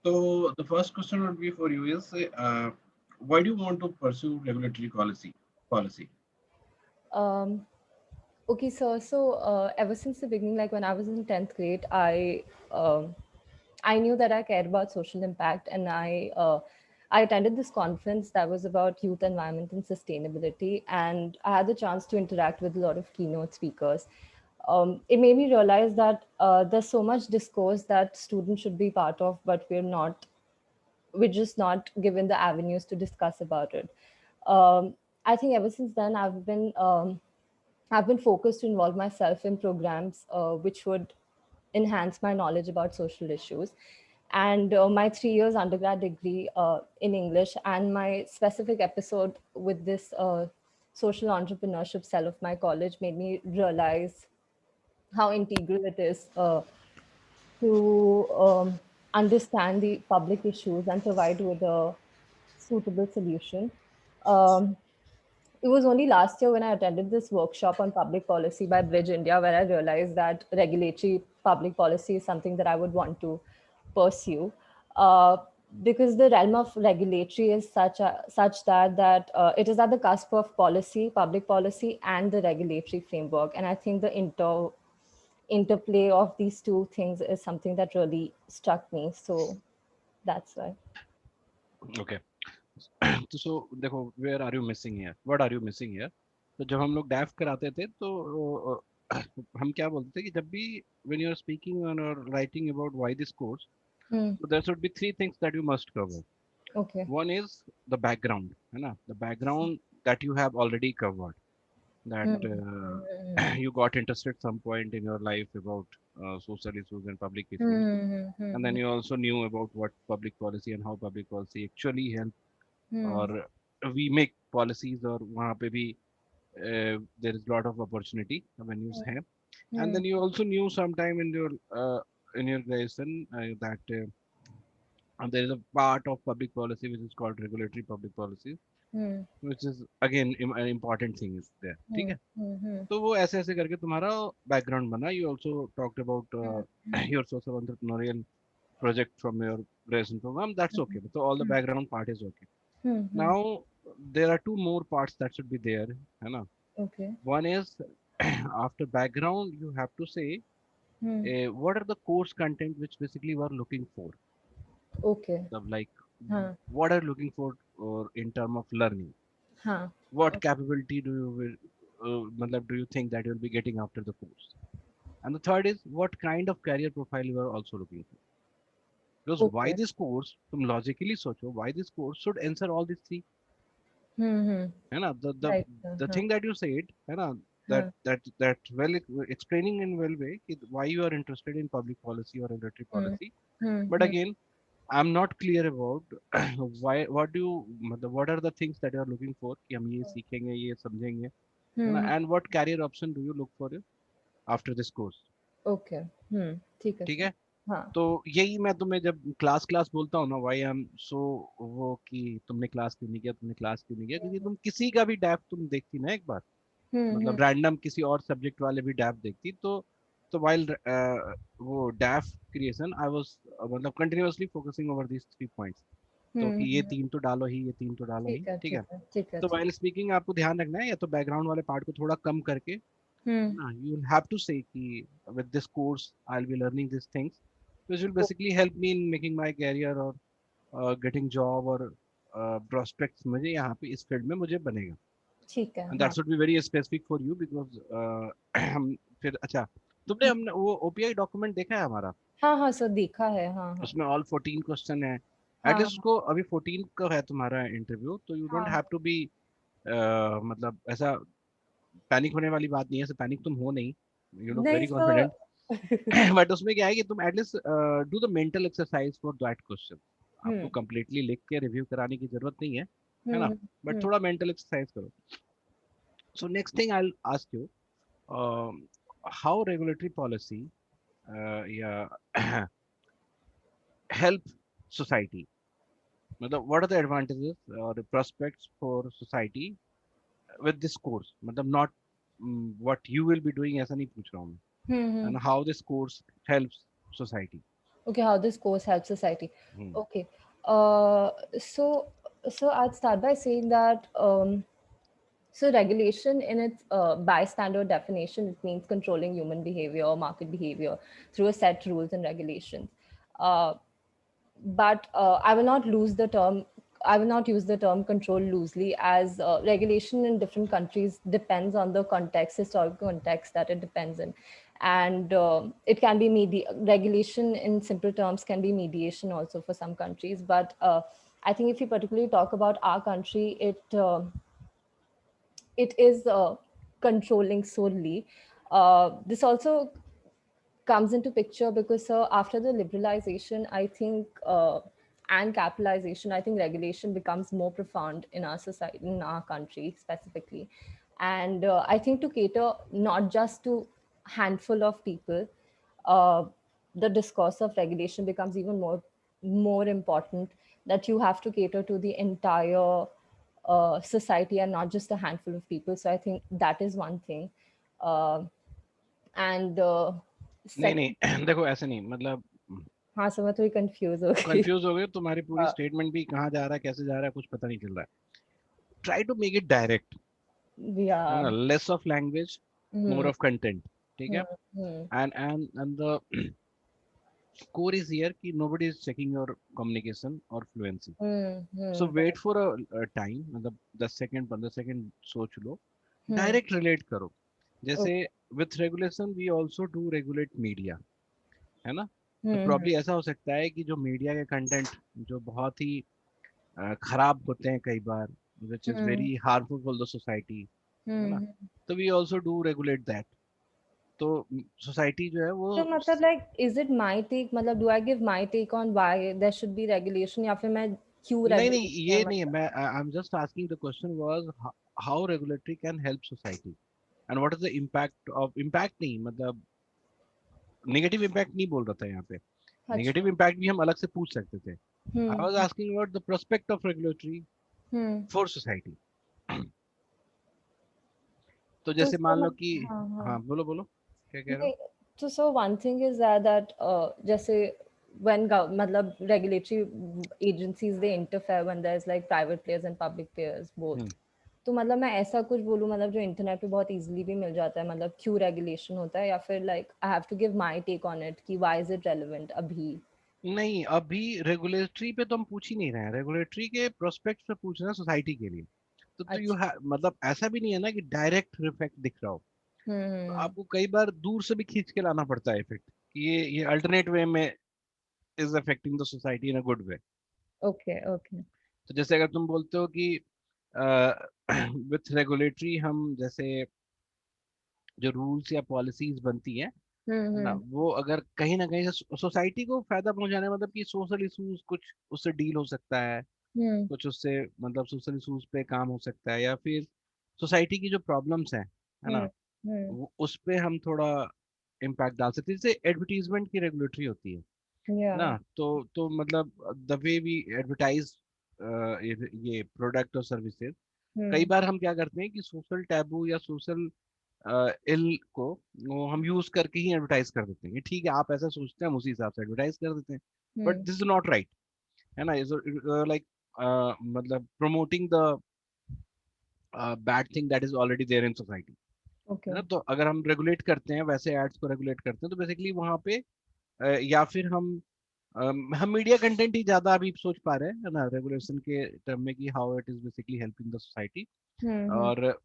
So the first question would be for you is, why do you want to pursue regulatory policy? Policy. Um, okay, so ever since the beginning, like when I was in 10th grade, um, I knew that I cared about social impact, and I attended this conference that was about youth, environment, and sustainability, and I had the chance to interact with a lot of keynote speakers. It made me realize that there's so much discourse that students should be part of, but we're just not given the avenues to discuss about it. I think ever since then I've been focused to involve myself in programs which would enhance my knowledge about social issues. And my 3 years undergrad degree in English and my specific episode with this social entrepreneurship cell of my college made me realize how integral it is to understand the public issues and provide with a suitable solution. Um, it was only last year when I attended this workshop on public policy by Bridge India, where I realized that regulatory public policy is something that I would want to pursue. Uh, because the realm of regulatory is such that it is at the cusp of policy, public policy, and the regulatory framework. And I think the interplay of these two things is something that really struck me. So that's why. Okay. तो so देखो, where are you missing here, what are you missing here? तो जब हम लोग डैफ कराते थे तो हम क्या बोलते थे कि जब भी व्हेन यू आर स्पीकिंग और writing about why this course, Hmm. so there should be three things that you must cover. Okay. One is the background, है ना? The background that you have already covered, that Hmm. you got interested some point in your life about social issues and public issues, Hmm. and then Hmm. you also knew about what public policy and how public policy actually help, Hmm. or we make policies, or वहाँ पे भी there is a lot of opportunity avenues हैं. And Hmm. then you also knew sometime in your graduation that there is a part of public policy which is called regulatory public policy, Hmm. which is again an important thing is there. ठीक Hmm. है? Hmm. Hmm. तो वो ऐसे ऐसे करके तुम्हारा background बना. You also talked about Hmm. your social entrepreneurial project from your graduation program. That's okay. So all the background part is okay. Hmm. Hmm. Now there are two more parts that should be there, है ना? Okay. One is after background you have to say Hmm. what are the course content which basically we are looking for. Okay. Like Huh. what are you looking for, or in term of learning, Huh. what capability do you will matlab, do you think that you'll be getting after the course. And the third is what kind of career profile you are also looking for. Because why Okay. this course, तुम logically सोचो, why this course should answer all these three, Hmm. Hmm. है ना? Right. The Huh. thing that you said, है ना, Huh. that well explaining in well way कि why you are interested in public policy or regulatory Hmm. policy. Hmm. But Hmm. again, I'm not clear about why, what do you मतलब what are the things that you are looking for कि हम ये सीखेंगे, ये समझेंगे, है ना? Hmm. And what career option do you look for after this course? Okay. Hmm. ठीक है ठीक सर. है? हाँ. तो यही मैं तुम्हें जब क्लास क्लास बोलता हूँ ना, वाई एम सो, वो कि तुमने क्लास क्यों नहीं किया, तुमने क्लास क्यों नहीं किया, क्योंकि तुम किसी का भी डैप तुम देखती ना एक बार, Hmm. Hmm. मतलब रैंडम किसी और सब्जेक्ट वाले भी डैप देखती, तो वाइल वो डैप क्रिएशन आई वाज मतलब continuously focusing over these three points. तो Hmm. कि ये तीन तो डालो ही, ये तीन तो डालो ही, ठीक है. ठीक है? ठीक है. ठीक है. तो ठीक. वाइल स्पीकिंग आपको ध्यान रखना है, या तो बैकग्राउंड वाले पार्ट को थोड़ा कम करके, Hmm. ना, you will have to say कि with this course I'll be learning these things which will basically help me in making my career, or getting job, or prospects मुझे यहाँ पे इस फील्ड में मुझे बनेगा. ठीक है. And that हाँ. should be very specific for you because हम फिर अच्छा, तुमने हमने वो ओपीआई डॉक्यूमेंट देखा है हमारा? हाँ. हाँ सर देखा है. हाँ. हाँ. उसमें ऑल 14 क्वेश्चन है. हाँ. एटलीस्ट उसको अभी 14 का है तुम्हारा इंटरव्यू, तो यू डोंट हाँ. हैव टू बी मतलब ऐसा पैनिक होने वाली बात नहीं है. ऐसे पैनिक तुम हो नहीं, यू लुक नहीं वेरी सर. कॉन्फिडेंट. बट उसमें क्या है कि तुम at least do the mental exercise for that question. आपको हम्म. कंप्लीटली लिख के रिव्यू कराने की जरूरत नहीं है ना? हम्म. बट हम्म. थोड़ा मेंटल एक्सरसाइज करो. So next thing I ask you, how regulatory policy या हेल्प सोसाइटी, मतलब व्हाट आर द एडवांटेजेस और prospects for society with this course, मतलब not what you will be doing, ऐसा नहीं पूछ रहा हूँ मैं, हम्म. and how this course helps society. Okay, how this course helps society. Hmm. Okay. Uh, so so I'd start by saying that so regulation in its bystander definition, it means controlling human behavior or market behavior through a set rules and regulations. Uh, but I will not lose the term. I will not use the term control loosely, as regulation in different countries depends on the context, historical context that it depends in, and it can be regulation in simple terms can be mediation also for some countries. But I think if you particularly talk about our country, it is controlling solely. This also comes into picture because after the liberalization, I think, and capitalization, I think regulation becomes more profound in our society, in our country specifically. And I think to cater not just to handful of people, uh, the discourse of regulation becomes even more important, that you have to cater to the entire society and not just a handful of people. So I think that is one thing. uh, and नहीं second, नहीं देखो ऐसे नहीं मतलब हाँ, so मैं थोड़ी confuse हो गई. कंफ्यूज हो गए, तुम्हारी पूरी हाँ, स्टेटमेंट भी कहाँ जा रहा है कैसे जा रहा है कुछ पता नहीं चल रहा है. Try to make it direct, है yeah. ना, less of language, more hmm, of content. ठीक है. हम्म, हम्म, And the core is here कि nobody is checking your communication or fluency. So wait correct. for a time, मतलब 10 second 15 second सोच लो, हम्म, direct relate करो. जैसे okay. With regulation we also do regulate media, है ना. तो हम्म, प्रॉब्ली ऐसा हो सकता है कि जो मीडिया के कंटेंट जो बहुत ही खराब होते हैं कई बार, which is hmm, very harmful for the society, है ना. हम्म. तो we also do regulate that. तो सोसाइटी जो है वो तो मतलब like is it my take, मतलब do I give my take on why there should be regulation, या फिर मैं क्यों नहीं नहीं regulation है ये नहीं है. मतलब. मैं I am just asking the question was how regulatory can help society and what is the impact of, impact नहीं मतलब नेगेटिव इम्पैक्ट नहीं बोल रहा था यहाँ पे. नेगेटिव अच्छा. इम्पैक्ट भी हम अलग से पूछ सकते थे. I was hmm, asking about the prospect of regulatory hmm. For society. तो तो जैसे सर मान लो कि, हाँ, हाँ. हाँ बोलो बोलो क्या कह रहे हो. नहीं, तो so one thing is that जैसे when मतलब regulatory agencies they interfere when there's like private players and public players both. हम्म. तो मतलब मैं ऐसा कुछ बोलूँ मतलब जो इंटरनेट पे बहुत इजीली भी मिल जाता है, मतलब क्यों रेगुलेशन होता है, या फिर like I have to give my take on it कि व्हाई इज इट रेलेवेंट अभी. नहीं अभी रेगुलेटरी पे तो हम पूछ ही नहीं रहे हैं, रेगुलेटरी के प्रोस्पेक्ट पे पूछ रहे हैं सोसाइटी के लिए. तो यू अच्छा. मतलब ऐसा भी नहीं है ना कि डायरेक्ट इफेक्ट दिख रहा हो. तो हम्म. आपको कई बार दूर से भी खींच के लाना पड़ता है इफेक्ट कि ये अल्टरनेट वे में is affecting the society in a good way. Okay, okay. तो जैसे अगर तुम बोलते हो कि विथ रेगुलेटरी हम जैसे जो रूल्स या पॉलिसीज बनती हैं, हम्म, है ना, हम्म, वो अगर कहीं ना कहीं से सोसाइटी को फायदा पहुंचाने, मतलब कि सोशल इशूज कुछ उससे डील हो सकता है, हम्म, कुछ उससे मतलब सोशल इशूज पे काम हो सकता है, या फिर सोसाइटी की जो प्रॉब्लम्स हैं, है हम्म, ना, हम्म. उस पे हम थोड़ा इम्पैक्ट डाल सकते हैं. जैसे एडवर्टीजमेंट की रेगुलेटरी होती है या. ना. तो मतलब द वे वी एडवर्टाइज ये प्रोडक्ट और सर्विसेज, कई हम्म, बार हम क्या करते हैं कि सोशल टैबू या सोशल इल को वो हम यूज करके ही एडवर्टाइज कर देते हैं कि ठीक है आप ऐसा सोचते हैं, हम उसी हिसाब से एडवर्टाइज कर देते हैं. But hmm. This is not right, है ना. लाइक मतलब promoting the bad thing that is already there in society, है ओके. ना. तो अगर हम रेगुलेट करते हैं, वैसे एड्स को रेगुलेट करते हैं, तो बेसिकली वहाँ पे या फिर हम मीडिया कंटेंट ही ज्यादा अभी सोच पा रहे हैं, है ना, रेगुलेशन के टर्म में कि how it is basically helping the society. Hmm, hmm. और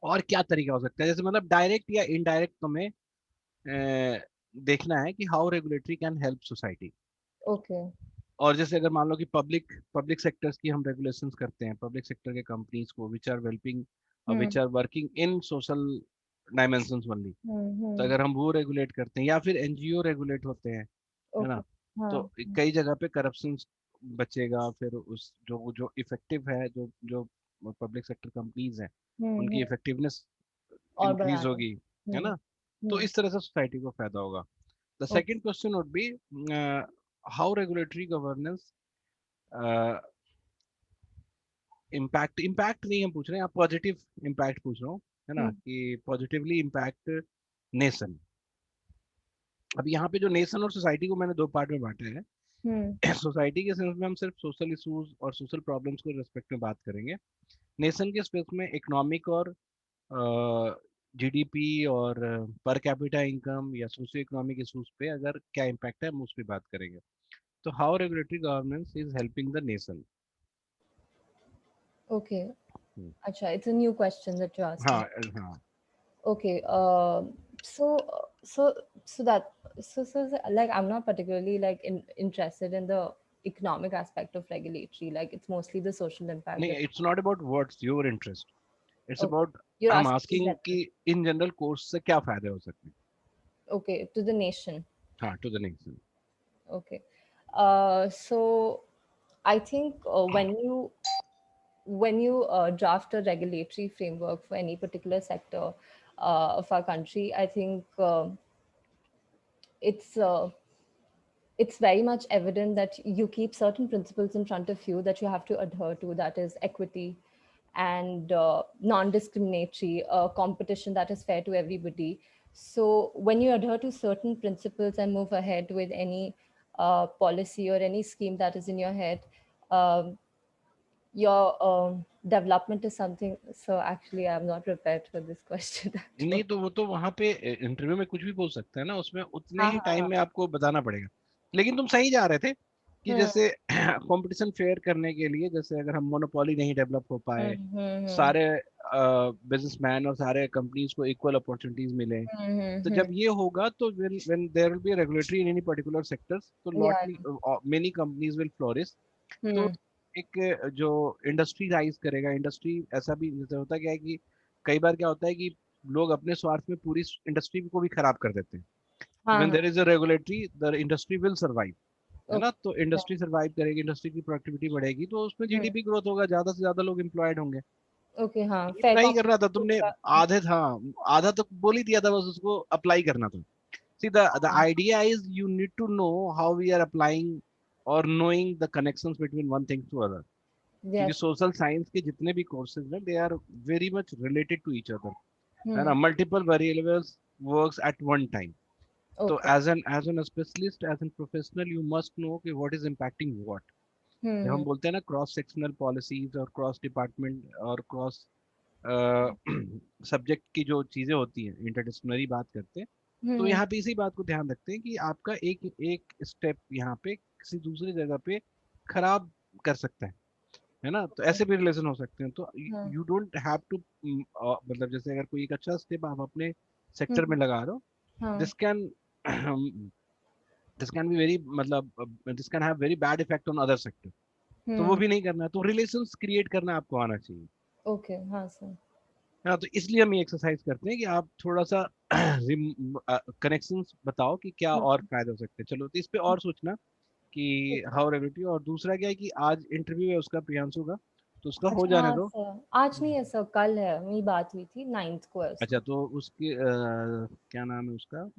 और क्या तरीका हो सकता है, जैसे मतलब डायरेक्ट या इनडायरेक्ट तुम्हें देखना है कि how regulatory can help society. Okay. और जैसे अगर मान लो कि पब्लिक पब्लिक सेक्टर्स की हम रेगुलेशंस करते हैं, पब्लिक सेक्टर के कंपनीज को which are helping, hmm, which are working in social dimensions only, तो हम्म. अगर हम वो रेगुलेट करते हैं, या फिर एनजीओ रेगुलेट होते हैं, है ओके. ना, हाँ. तो कई जगह पे करप्शन बचेगा. फिर उस जो जो इफेक्टिव है, जो जो पब्लिक सेक्टर कंपनीज हैं, हम्म. उनकी इफेक्टिवनेस और इंक्रीज बढ़ाने. होगी, है हम्म, ना. तो हम्म. इस तरह से सोसाइटी को फायदा होगा. The okay. Second question would be how regulatory governance impact, impact नहीं हम पूछ रहे हैं, आप पॉजिटिव इम्पैक्ट पूछ रहा हूँ, है ना, हम्म, कि पॉजिटिवली इम्पैक्ट नेशन. अब यहाँ पे जो नेशन और सोसाइटी को मैंने 2 पार्ट में बांटा है। हम्म सोसाइटी के सेंस में हम सिर्फ सोशल इश्यूज और सोशल प्रॉब्लम्स को रिस्पेक्ट में बात करेंगे। नेशन के स्पेस में इकोनॉमिक और जीडीपी और पर कैपिटा इनकम या सोशियो इकोनॉमिक इश्यूज पे अगर क्या इम्पैक्ट है हम उस पर बात करेंगे। तो how regulatory governance is helping the nation. okay acha it's a new question that you're asking. हाँ हाँ Okay, so so so that like I'm not particularly like interested in the economic aspect of regulatory, like it's mostly the social impact नहीं, that. It's not about what's your interest, it's Okay, about you're I am asking in asking कि general. In general course से क्या फायदे हो सकते हैं। Okay, to the nation. हाँ, to the nation. Okay, so I think when you draft a regulatory framework for any particular sector of our country, I think it's it's very much evident that you keep certain principles in front of you that you have to adhere to, that is equity and non-discriminatory competition that is fair to everybody. So when you adhere to certain principles and move ahead with any policy or any scheme that is in your head, um, your development is something. So actually I'm not prepared for this question. नहीं तो वो तो वहां पे interview में कुछ भी बोल सकता है ना, उसमें उतने हाँ ही हाँ टाइम हाँ में आपको बताना पड़ेगा। लेकिन तुम सही जा रहे थे कि हम्म जैसे कंपटीशन फेयर करने के लिए, जैसे अगर हम मोनोपोली नहीं डेवलप हो पाए, हम्म सारे बिजनेसमैन और सारे कंपनीज को इक्वल अपॉर्चुनिटीज मिले, तो हम्म जब ये होगा तो when there will be regulatory in any particular sectors, तो yeah lot many companies will flourish. तो हम्म एक जो इंडस्ट्री राइज करेगा, इंडस्ट्री ऐसा भी जैसे होता क्या है कि कई बार क्या होता है कि लोग अपने स्वार्थ में पूरी इंडस्ट्री को भी खराब कर देते हैं। तो हाँ व्हेन हाँ there is a regulatory the industry will survive, है ना। तो ओके इंडस्ट्री सर्वाइव करेगी, इंडस्ट्री की प्रोडक्टिविटी बढ़ेगी, तो उसमें हम्म जीडीपी ग्रोथ होगा, ज्यादा से ज्यादा लोग एम्प्लॉयड होंगे। ओके हाँ ये फेयर नहीं करना था तुमने, कॉम्पिटिशन आधे था, आधा तो बोल ही दिया था, बस उसको अप्लाई करना था। See, the हाँ idea is you need to know how we are applying or knowing the connections between one thing to other. क्योंकि यस सोशल साइंस के जितने भी कोर्सेज हैं, they are very much related to each other, है ना। Hmm multiple variables works at one time. तो okay as an specialist, as an professional, you must know कि what is impacting what. जब हम हम्म बोलते हैं ना क्रॉस सेक्शनल पॉलिसीज और क्रॉस डिपार्टमेंट और क्रॉस सब्जेक्ट की जो चीजें होती हैं, इंटरडिसिप्लिनरी बात करते हैं, तो हम्म यहाँ पे इसी बात को ध्यान रखते हैं कि आपका एक एक स्टेप यहाँ पे किसी दूसरी जगह पे खराब कर सकता है ना। तो ऐसे भी रिलेशन हो सकते हैं। तो हाँ यू डोंट हैव टू, मतलब जैसे अगर कोई एक अच्छा स्टेप आप अपने सेक्टर हम्म में लगा रहे हो, हाँ this can this can be very, मतलब this can have very bad effect on other sector. तो वो हम्म भी नहीं करना है। तो रिलेशंस क्रिएट करना आपको आना चाहिए, ओके हाँ सर है ना। तो इसलिए हम ये एक्सरसाइज करते हैं कि आप थोड़ा सा कनेक्शंस बताओ कि क्या और फायदे हो सकते हैं। चलो, तो इस पे और सोचना कि ठीक है हाउ रेगुलेटरी। और दूसरा क्या है कि आज इंटरव्यू है उसका, प्रियांशु का, तो उसका हो अच्छा जाने हाँ दो। सर आज नहीं है सर कल है मेरी बात हुई थी 9th को है अच्छा, उसका तो उसकी क्या नाम है उसका,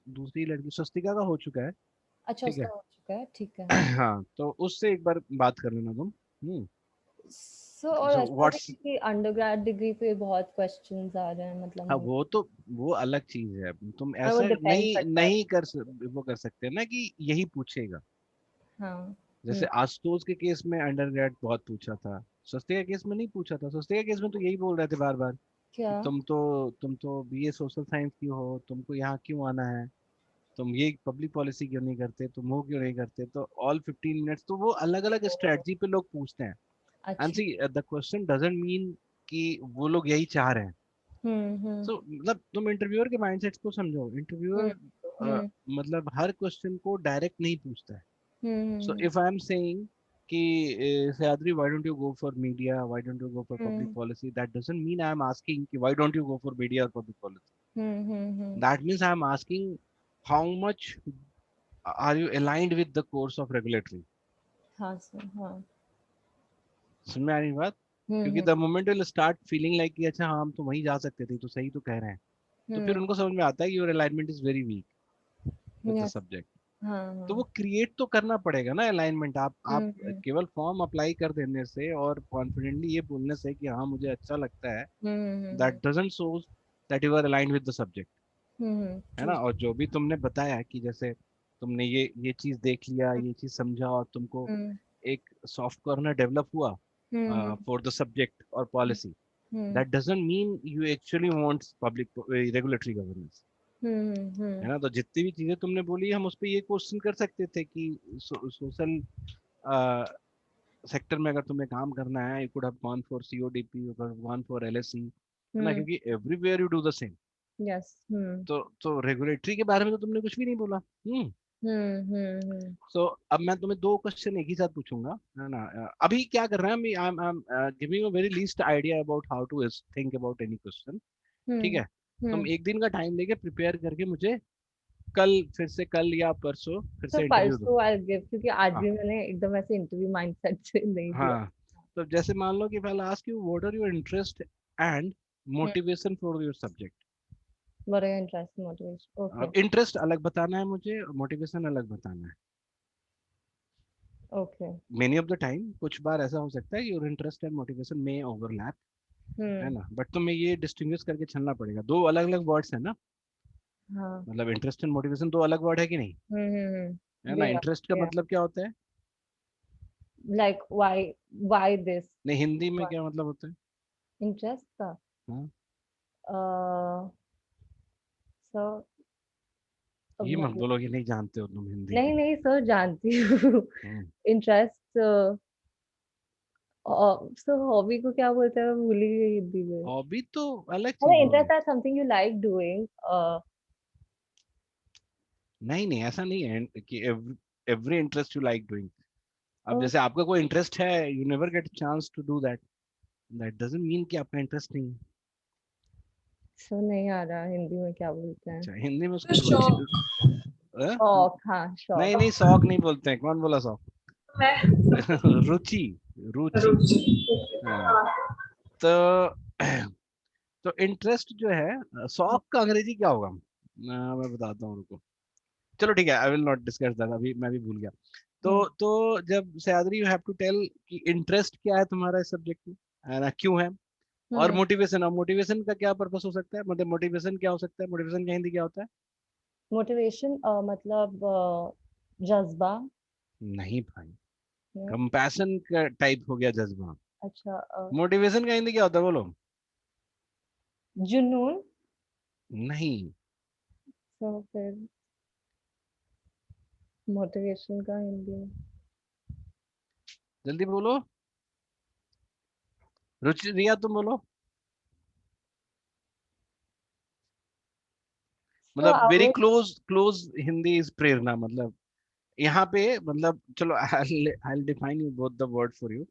दूसरी लड़की स्वस्तिका का हो चुका है। अच्छा ठीक उसका है। हो चुका है ठीक है हाँ, तो उससे एक बार बात कर लेना तुम। सो और सो ऐसा भी व्हाट्स, कि अंडरग्रेड डिग्री पे बहुत क्वेश्चंस आ रहे हैं मतलब हाँ वो तो, वो अलग चीज है। तुम और वो ऐसा डिपेंड नहीं करता है नहीं वो कर सकते ना कि यही पूछेगा। हाँ जैसे आशुतोष के केस में अंडरग्रेड बहुत पूछा था, स्वस्तिका के केस में नहीं पूछा था। स्वस्तिका के केस में तो यही बोल रहे थे बार बार कि क्या तुम तो बीए सोशल साइंस की हो, तुमको यहाँ क्यों आना है, तुम ये पब्लिक पॉलिसी क्यों नहीं करते, तुम वो क्यों नहीं करते। तो ऑल 15 मिनट्स, तो वो अलग अलग स्ट्रेटजी पे लोग पूछते हैं। एंड अच्छा सी, द क्वेश्चन डजंट मीन कि वो लोग यही चाह रहे हैं। हम्म सो मतलब तुम इंटरव्यूअर के माइंडसेट को समझो। हम्म इंटरव्यूअर हम्म मतलब हर क्वेश्चन को डायरेक्ट नहीं पूछता है। So hmm if I'm saying कि Sayadri, why don't you go for media? Why don't you go for public hmm policy? That doesn't mean I'm asking कि why don't you go for media or public policy? Hmm That means I'm asking how much are you aligned with the course of regulatory? हाँ sir हाँ समझ में आ रही बात? क्योंकि हम्म the moment you'll start feeling like कि अच्छा हाँ हम तो वहीं जा सकते थे, तो सही तो कह रहे हैं, तो फिर हम्म उनको समझ में आता है कि your alignment is very weak with the yes subject. हाँ तो वो हाँ क्रिएट तो करना पड़ेगा ना अलाइनमेंट। आप हम्म केवल फॉर्म अप्लाई कर देने से और कॉन्फिडेंटली ये बोलने से कि हाँ मुझे अच्छा लगता है, hmm that doesn't shows that you are aligned with the subject. है ना। और जो भी तुमने बताया कि जैसे तुमने ये चीज देख लिया, ये चीज समझा, और तुमको एक सॉफ्ट कॉर्नर डेवलप हुआ फॉर द सब्जेक्ट और policy, that doesn't mean you actually wants public regulatory governance, है ना। तो जितनी भी चीजें तुमने बोली, हम उस पर ये क्वेश्चन कर सकते थे कि सोशल सेक्टर में अगर तुम्हें काम करना है, you could have gone for CODP, you could have gone for LSC, है ना, क्योंकि everywhere you do the same. Yes. तो रेगुलेटरी के बारे में तो तुमने कुछ भी नहीं बोला। सो अब मैं तुम्हें दो क्वेश्चन एक ही साथ पूछूंगा, है ना। अभी क्या कर रहे हैं, I am giving a very least idea about how to think about any question, ठीक है। तुम एक दिन का टाइम लेके प्रिपेयर करके मुझे कल, फिर से कल या परसों फिर तो से इंटरव्यू दो। परसों आई गिव, क्योंकि आज हाँ भी मैंने एकदम ऐसे इंटरव्यू माइंडसेट से नहीं दिया। हाँ। तो जैसे मान लो कि पहले ask you what are your interest and motivation for your subject. What are your interests and motivation? Okay. अब इंटरेस्ट अलग बताना है मुझे, मोटिवेशन अलग बताना है। Okay. Many of the time कुछ बार ऐसा हो सकता है कि योर इंटरेस्ट एंड मोटिवेशन में ओवरलैप, है ना, बट तुम्हें ये डिस्टिंग्विश करके चलना पड़ेगा। दो अलग अलग वर्ड्स है ना, हाँ। मतलब इंटरेस्ट एंड मोटिवेशन दो अलग वर्ड है कि नहीं, है ना। They are. इंटरेस्ट का They are. मतलब क्या होता है, Like why this? नहीं हिंदी में Why? क्या मतलब होता है। Interest का? हाँ, Uh, so ये मत मतलब बोलो कि नहीं जानते हो तुम हिंदी। नहीं नहीं सर, जानती हूँ। हम्म, इंटरेस्ट। सो हॉबी को क्या बोलते हैं, मैं भूल ही गई हिंदी में। हॉबी तो अलग अरे चीज होगी। Interest are something you like doing. नहीं नहीं, ऐसा नहीं है कि every interest you like doing. अब जैसे आपका कोई इंटरेस्ट है, you never get chance to do that, that doesn't mean कि आपका इंटरेस्ट नहीं है। सो नहीं आ रहा हिंदी में क्या बोलते हैं। अच्छा, हिंदी में तो उसको रुचि, शौक। हाँ? शौक, हाँ शौक। नहीं नहीं, शौक नहीं बोलते हैं, कौन बोला शौक। मैं रुचि, रुचि। रुचि। हाँ। हाँ। तो तो इंटरेस्ट जो है, शौक का अंग्रेजी क्या होगा, मैं बताता हूँ, रुको। चलो ठीक है, I will not discuss that, अभी मैं भी भूल गया। तो जब सयादरी, यू हैव टू टेल कि इंटरेस्ट क्या है तुम्हारा इस सब्जेक्ट में, है ना, क्यों है। और मोटिवेशन, और मोटिवेशन का क्या पर्पस हो सकता है, मतलब मोटिवेशन क्या हो सकता है, मोटिवेशन का हिंदी क्या होता है। मोटिवेशन मतलब जज्बा। नहीं भाई, हम्म, कंपैशन का टाइप हो गया जज्बा। अच्छा। मोटिवेशन का हिंदी क्या होता है, बोलो। जुनून। नहीं, तो फिर मोटिवेशन का हिंदी में जल्दी बोलो। रुचि, रिया तुम बोलो। तो मतलब very I close close Hindi is प्रेरणा, मतलब यहाँ पे, मतलब चलो I will define you both the word for you.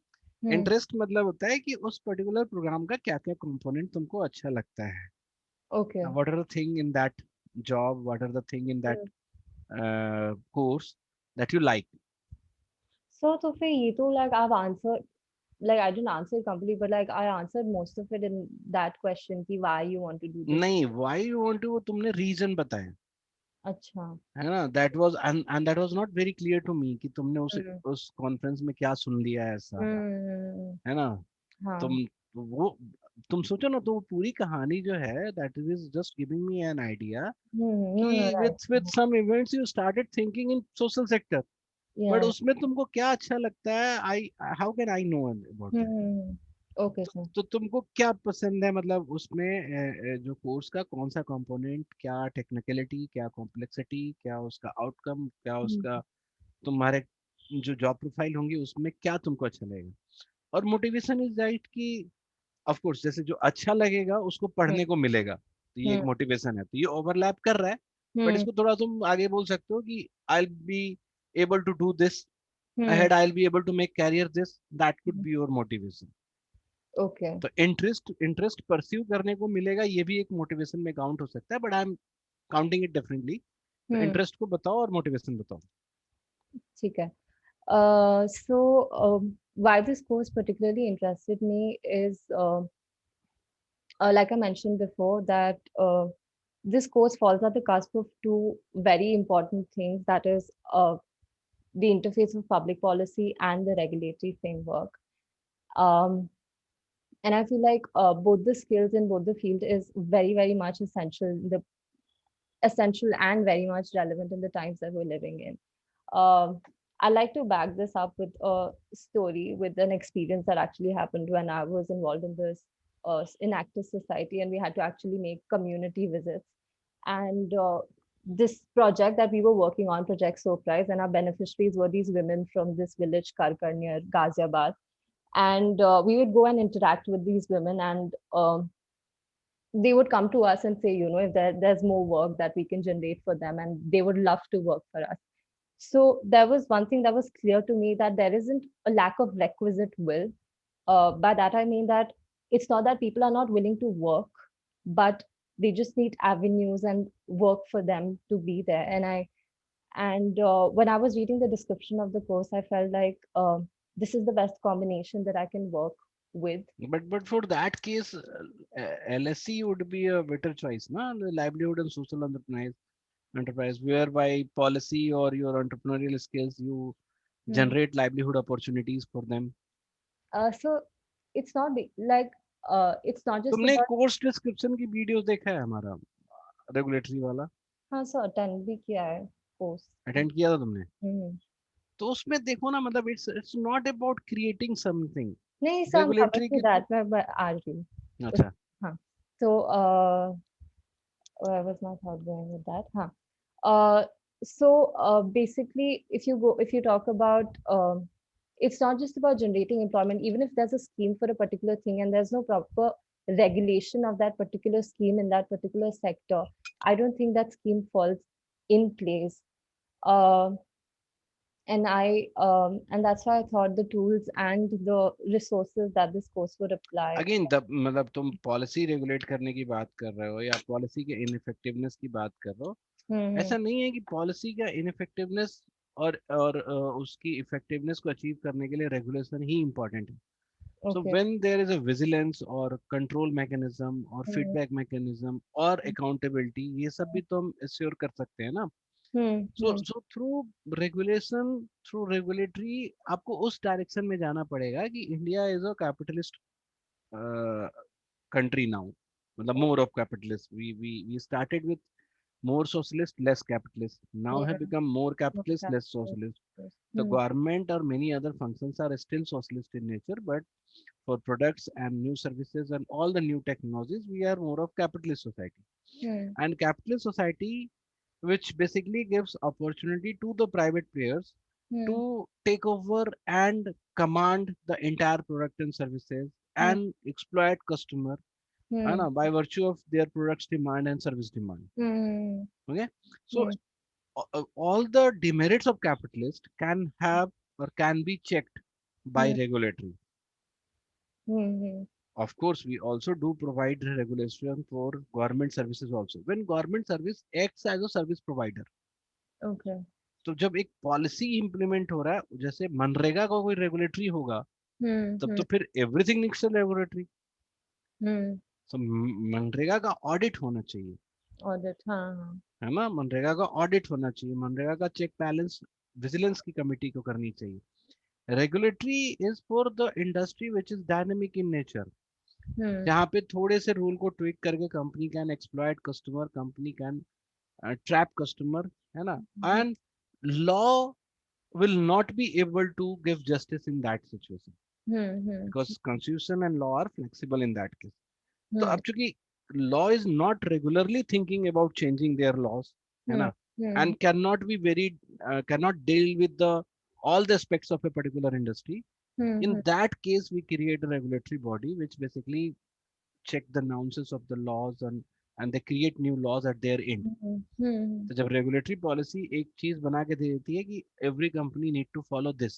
Will. Interest मतलब होता है कि उस पर्टिकुलर प्रोग्राम का क्या क्या कंपोनेंट तुमको अच्छा लगता है, okay. What are the thing in that job, what are the thing in that course that you like. So तो फिर ये तो like I've answered, like I didn't answer it completely, but like I answered most of it in that question कि why you want to do this. नहीं, why you want to, वो तुमने reason बताया, अच्छा। है ना। That was, and that was not very clear to me कि तुमने हम्म उस कॉन्फ्रेंस में क्या सुन लिया है ऐसा, हम्म, है ना। हाँ। तुम वो तुम सोचो ना, तो वो पूरी कहानी जो है, that is just giving me an idea no no कि right. with some events you started thinking in social sector, but ya. उसमें तुमको क्या अच्छा लगता है, I how can I know about that. Okay sir. तो तुमको क्या पसंद है, मतलब उसमें जो कोर्स का कौन सा कंपोनेंट, क्या टेक्निकलिटी, क्या कॉम्प्लेक्सिटी, क्या उसका आउटकम, क्या उसका तुम्हारे जो जॉब प्रोफाइल होंगी उसमें क्या तुमको अच्छा लगेगा। और मोटिवेशन इज राइट कि ऑफ कोर्स जैसे जो अच्छा लगेगा उसको पढ़ने को मिलेगा, तो ये एक मोटिवेशन है, तो ये ओवरलैप कर रहा है। बट इसको थोड़ा तुम आगे बोल सकते हो कि I be able to do this ahead, I'll be able to make career this, that could be your motivation. Okay. तो इंटरेस्ट परस्यू करने को मिलेगा, ये भी एक मोटिवेशन में काउंट हो सकता है, but I am counting it differently. तो इंटरेस्ट को बताओ और मोटिवेशन बताओ। ठीक है। So why this course particularly interested me is like I mentioned before that this course falls at the cusp of two very important things, that is the interface of public policy and the regulatory framework. Um, and I feel like both the skills in both the field is very, very much essential in the essential and very much relevant in the times that we're living in. Um, I like to back this up with a story, with an experience that actually happened when I was involved in this inactive society, and we had to actually make community visits. And this project that we were working on, Project Surprise, and our beneficiaries were these women from this village, Karkar, near Ghaziabad. And we would go and interact with these women, and they would come to us and say, if there's more work that we can generate for them, and they would love to work for us. So there was one thing that was clear to me, that there isn't a lack of requisite will. By that I mean that it's not that people are not willing to work, but they just need avenues and work for them to be there. And when I was reading the description of the course, I felt like this is the best combination that I can work with. But for that case, LSC would be a better choice, na? Livelihood and social enterprise, whereby policy or your entrepreneurial skills, you Hmm. generate livelihood opportunities for them. So it's not like it's not just तुमने about. Course description की video देखा है हमारा regulatory वाला? हाँ sir, attend भी किया है कोर्स। अटेंड किया था तुमने? हम्म। तो उसमें देखो ना, मतलब it's not about creating something. नहीं सर, हम रेगुलेटरी समझ की दैट, मैं आ रही हूँ अच्छा, हाँ। तो where was my thought going with that? Huh. So basically, if you talk about, it's not just about generating employment. Even if there's a scheme for a particular thing and there's no proper regulation of that particular scheme in that particular sector, I don't think that scheme falls in place. Uh, and that's why I thought the tools and the resources that this course would apply. Again मतलब तुम policy regulate करने की बात कर रहे हो या policy के इनइफेक्टिवनेस की बात कर रहे हो। Hmm. ऐसा नहीं है कि पॉलिसी का इनइफेक्टिवनेस और उसकी इफेक्टिवनेस को अचीव करने के लिए रेगुलेशन ही इम्पोर्टेंट है। So Okay. when there is a vigilance or control mechanism or Hmm. feedback mechanism or accountability, ये सब भी तो हम assure कर सकते हैं ना। Hmm. So through regulation, through regulatory, आपको उस डायरेक्शन में जाना पड़ेगा कि India is a capitalist country now, मतलब more of capitalist. We started with more socialist, less capitalist. Now have Yeah. become more capitalist, Okay. less socialist. Yes. The Hmm. government or many other functions are still socialist in nature, but for products and new services and all the new technologies, we are more of capitalist society. Hmm. And capitalist society, which basically gives opportunity to the private players Hmm. to take over and command the entire product and services Hmm. and exploit customer, Hmm. by virtue of their products demand and service demand. Hmm. Okay, so Hmm. all the demerits of capitalist can have or can be checked by Hmm. regulatory. Hmm. Of course, we also do provide regulation for government services also. When government service acts as a service provider, Okay. तो जब एक policy implement हो रहा है, जैसे मनरेगा का कोई regulatory होगा, Hmm. तब Hmm. तो फिर everything needs a regulatory. Hmm. सो मनरेगा का ऑडिट होना चाहिए, Audit. हाँ. है ना? मनरेगा का ऑडिट होना चाहिए, मनरेगा का चेक बैलेंस विजिलेंस की कमेटी को करनी चाहिए। Regulatory is for the industry which is dynamic in nature, Hmm. जहाँ पे थोड़े से रूल को ट्विक करके company can exploit customer, company can trap customer, है ना? And law will not be able to give justice in that situation Hmm. Hmm. because constitution and law are flexible in that case. तो Hmm. अब चूंकि law is not regularly thinking about changing their laws, है Hmm. ना? Hmm. And cannot be very cannot deal with the all the aspects of a particular industry. Hmm. In that case, we create a regulatory body which basically check the nuances of the laws and they create new laws at their end. Hmm. Hmm. तो जब regulatory policy एक चीज बना के दे देती है कि every company need to follow this,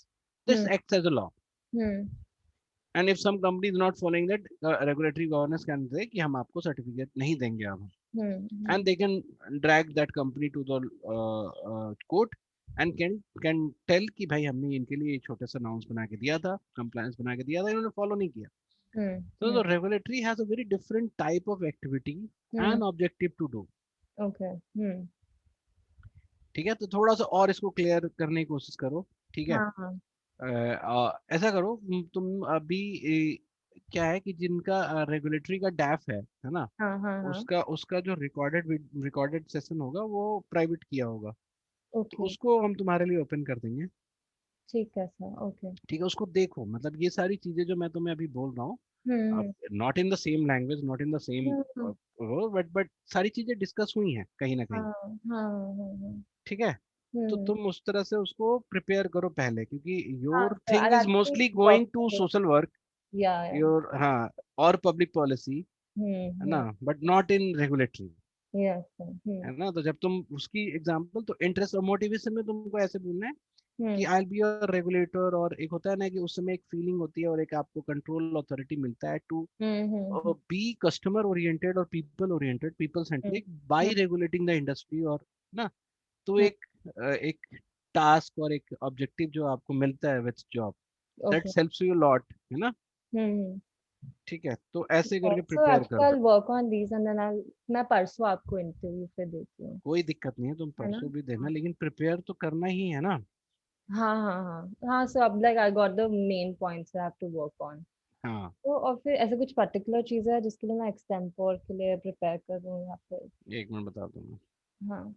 this Hmm. Acts as a law, Hmm. And if some company is not following that, regulatory governance can say कि हम आपको सर्टिफिकेट नहीं देंगे अब, Hmm. And they can drag that company to the court and can tell कि भाई हमने इनके लिए छोटा सा अनाउंस बना के दिया था, कंप्लायंस बना के दिया था, इन्होंने फॉलो नहीं किया. Hmm. So the regulatory has a very different type of activity Hmm. and objective to do. Okay. Hmm. ठीक है, तो थोड़ा सा और इसको क्लियर करने की कोशिश करो. ठीक है, हाँ. हाँ. ऐसा करो, तुम अभी क्या है कि जिनका रेगुलेटरी का डैफ है ना, हाँ हाँ हाँ। उसका उसका जो रिकॉर्डेड सेशन होगा वो प्राइवेट किया होगा, तो ओके। उसको हम तुम्हारे लिए ओपन कर देंगे। ठीक है सर। ओके। ठीक है, उसको देखो, मतलब ये सारी चीजें जो मैं तुम्हें अभी बोल रहा हूँ, hmm not in the same language, not in the same hmm hmm, वो, बट सारी चीजें डिस्कस हुई हैं कहीं ना हाँ कहीं। हाँ हाँ। ठीक है, तो हम्म। तुम उस तरह से उसको प्रिपेयर करो पहले, क्योंकि हाँ your sir, thing I'll is actually mostly work going to on it. Social work, Yeah. Your, हाँ, और पब्लिक पॉलिसी, है ना, hmm. But not in regulatory, Yes sir. है ना। तो जब तुम उसकी एग्जांपल, तो इंटरेस्ट और मोटिवेशन में तुमको ऐसे बोलना है कि हम्म आई बी योर रेगुलेटर, और एक होता है ना कि उस समय एक फीलिंग होती है और एक आपको कंट्रोल अथॉरिटी मिलता है to hmm. Be customer oriented और people oriented, people hmm centric, by hmm regulating the industry, और ना, तो हम्म, एक टास्क और एक ऑब्जेक्टिव जो आपको मिलता है with job, that okay. Helps you lot, है ना। हम्म। ठीक है, तो ऐसे करके So प्रिपेयर कर actually दो। I'll work on these and then मैं परसों आपको इंटरव्यू पे देती हूँ, कोई दिक्कत नहीं है, तुम है ना? परसों भी देना, हाँ लेकिन प्रिपेयर तो करना ही है ना। हाँ हाँ हाँ हाँ। So अब like I got the main points I have to work on. हाँ, तो और फिर ऐसे कुछ पर्टिकुलर चीज़ है जिसके लिए मैं एक्सटेम्पोर के लिए प्रिपेयर करूँ या फिर? एक मिनट बता दूंगा। हाँ